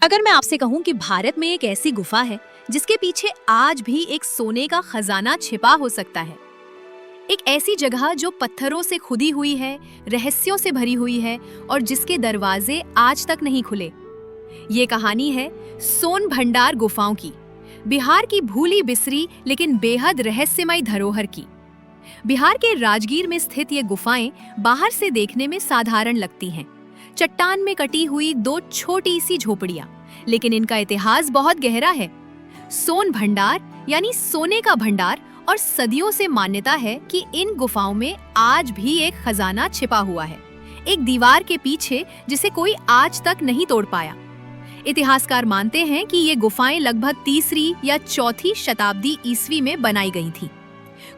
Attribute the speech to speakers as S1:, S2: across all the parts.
S1: अगर मैं आपसे कहूं कि भारत में एक ऐसी गुफा है जिसके पीछे आज भी एक सोने का खजाना छिपा हो सकता है, एक ऐसी जगह जो पत्थरों से खुदी हुई है, रहस्यों से भरी हुई है और जिसके दरवाजे आज तक नहीं खुले। ये कहानी है सोन भंडार गुफाओं की, बिहार की भूली बिसरी लेकिन बेहद रहस्यमय धरोहर की। बिहार के राजगीर में स्थित ये गुफाएं बाहर से देखने में साधारण लगती हैं, चट्टान में कटी हुई दो छोटी सी झोपड़ियां, लेकिन इनका इतिहास बहुत गहरा है। सोन भंडार यानी सोने का भंडार, और सदियों से मान्यता है कि इन गुफाओं में आज भी एक खजाना छिपा हुआ है, एक दीवार के पीछे जिसे कोई आज तक नहीं तोड़ पाया। इतिहासकार मानते हैं कि ये गुफाएं लगभग 3री या 4थी शताब्दी ईस्वी में बनाई गई थीं।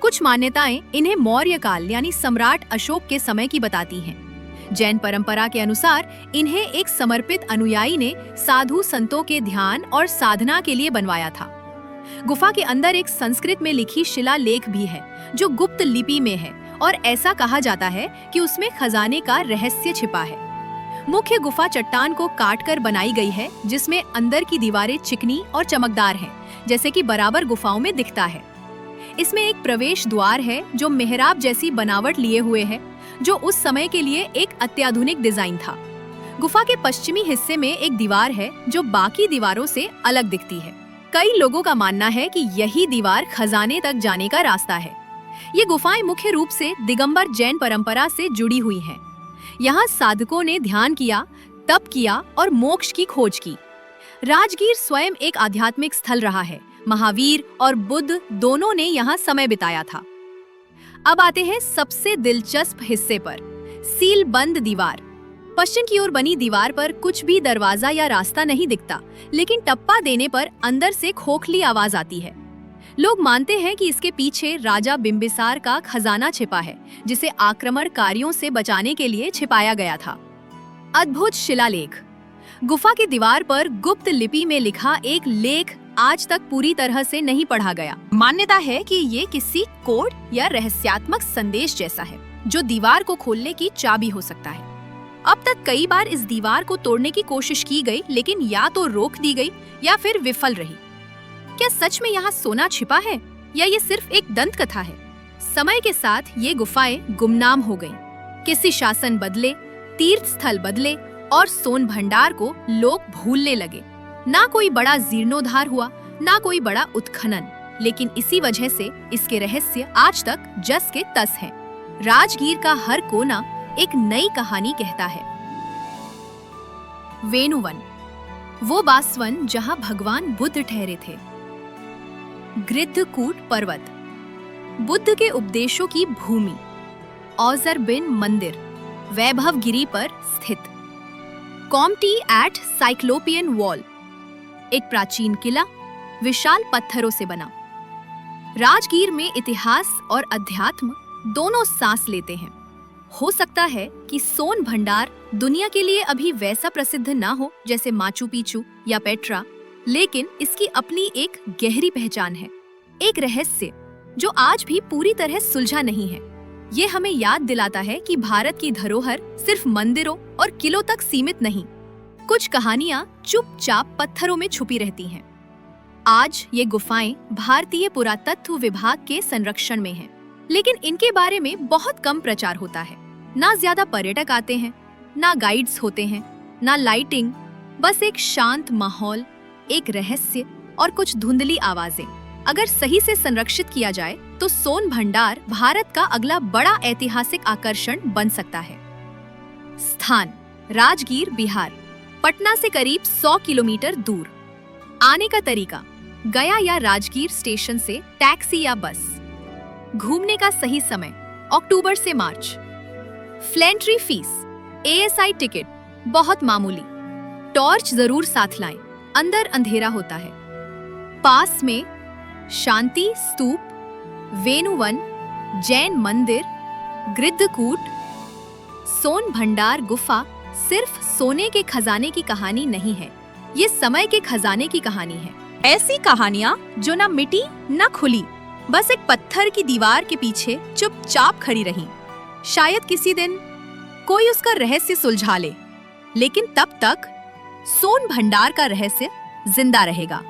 S1: कुछ मान्यताएं इन्हें मौर्य काल यानी सम्राट अशोक के समय की बताती हैं। जैन परंपरा के अनुसार इन्हें एक समर्पित अनुयायी ने साधु संतों के ध्यान और साधना के लिए बनवाया था। गुफा के अंदर एक संस्कृत में लिखी शिलालेख भी है जो गुप्त लिपि में है, और ऐसा कहा जाता है कि उसमें खजाने का रहस्य छिपा है। मुख्य गुफा चट्टान को काटकर बनाई गई है, जिसमें अंदर की दीवारें चिकनी और चमकदार हैं, जैसे कि बराबर गुफाओं में दिखता है। इसमें एक प्रवेश द्वार है जो मेहराब जैसी बनावट लिए हुए है, जो उस समय के लिए एक अत्याधुनिक डिजाइन था। गुफा के पश्चिमी हिस्से में एक दीवार है जो बाकी दीवारों से अलग दिखती है। कई लोगों का मानना है कि यही दीवार खजाने तक जाने का रास्ता है। ये गुफाएं मुख्य रूप से दिगंबर जैन परंपरा से जुड़ी हुई हैं। यहाँ साधकों ने ध्यान किया, तप किया और मोक्ष की खोज की। राजगीर स्वयं एक आध्यात्मिक स्थल रहा है। महावीर और बुद्ध दोनों ने यहाँ समय बिताया था। अब आते हैं सबसे दिलचस्प हिस्से पर, सील बंद दीवार। पश्चिम की ओर बनी दीवार पर कुछ भी दरवाजा या रास्ता नहीं दिखता, लेकिन टप्पा देने पर अंदर से खोखली आवाज आती है। लोग मानते हैं कि इसके पीछे राजा बिंबिसार का खजाना छिपा है, जिसे आक्रमणकारियों से बचाने के लिए छिपाया गया था। अद्भुत शिलालेख। गुफा की दीवार पर गुप्त लिपि में लिखा एक लेख आज तक पूरी तरह से नहीं पढ़ा गया। मान्यता है कि ये किसी कोड या रहस्यात्मक संदेश जैसा है, जो दीवार को खोलने की चाबी हो सकता है। अब तक कई बार इस दीवार को तोड़ने की कोशिश की गई, लेकिन या तो रोक दी गई या फिर विफल रही। क्या सच में यहाँ सोना छिपा है, या ये सिर्फ एक दंत कथा है? समय के साथ ये गुफाएं गुमनाम हो गईं। किसी शासन बदले, तीर्थ स्थल बदले और सोन भंडार को लोग भूलने लगे। ना कोई बड़ा जीर्णोद्धार हुआ, ना कोई बड़ा उत्खनन, लेकिन इसी वजह से इसके रहस्य आज तक जस के तस हैं। राजगीर का हर कोना एक नई कहानी कहता है। वेणुवन, वो बासवन जहां भगवान बुद्ध ठहरे थे। गृद्धकूट पर्वत, बुद्ध के उपदेशों की भूमि। औजर बिन मंदिर, वैभवगिरी पर स्थित। कॉम्टी एट साइक्लोपियन वॉल, एक प्राचीन किला विशाल पत्थरों से बना। राजगीर में इतिहास और अध्यात्म दोनों सांस लेते हैं। हो सकता है कि सोन भंडार दुनिया के लिए अभी वैसा प्रसिद्ध ना हो जैसे माचू पिचू या पेट्रा, लेकिन इसकी अपनी एक गहरी पहचान है, एक रहस्य जो आज भी पूरी तरह सुलझा नहीं है। ये हमें याद दिलाता है कि भारत की धरोहर सिर्फ मंदिरों और किलों तक सीमित नहीं। कुछ कहानियां चुपचाप पत्थरों में छुपी रहती हैं। आज ये गुफाएं भारतीय पुरातत्व विभाग के संरक्षण में हैं, लेकिन इनके बारे में बहुत कम प्रचार होता है। ना ज्यादा पर्यटक आते हैं, ना गाइड्स होते हैं, ना लाइटिंग, बस एक शांत माहौल, एक रहस्य और कुछ धुंधली आवाजें। अगर सही से संरक्षित किया जाए तो सोन भंडार भारत का अगला बड़ा ऐतिहासिक आकर्षण बन सकता है। स्थान: राजगीर, बिहार, पटना से करीब 100 किलोमीटर दूर। आने का तरीका: गया या राजगीर स्टेशन से टैक्सी या बस। घूमने का सही समय: अक्टूबर से मार्च। फ्लेंट्री फीस: ASI टिकट, बहुत मामूली। टॉर्च जरूर साथ लाएं, अंदर अंधेरा होता है। पास में शांति स्तूप, वेणुवन, जैन मंदिर, गृद्धकूट। सोन भंडार गुफा सिर्फ सोने के खजाने की कहानी नहीं है, ये समय के खजाने की कहानी है। ऐसी कहानियां जो न मिटी न खुली, बस एक पत्थर की दीवार के पीछे चुपचाप खड़ी रहीं। शायद किसी दिन कोई उसका रहस्य सुलझा ले, लेकिन तब तक सोन भंडार का रहस्य जिंदा रहेगा।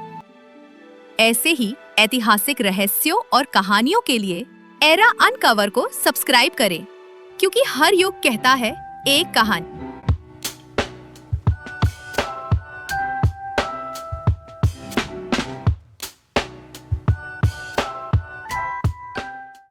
S1: ऐसे ही ऐतिहासिक रहस्यों और कहानियों के लिए एरा अनकवर को सब्सक्राइब करें, क्योंकि हर युग कहता है एक कहानी।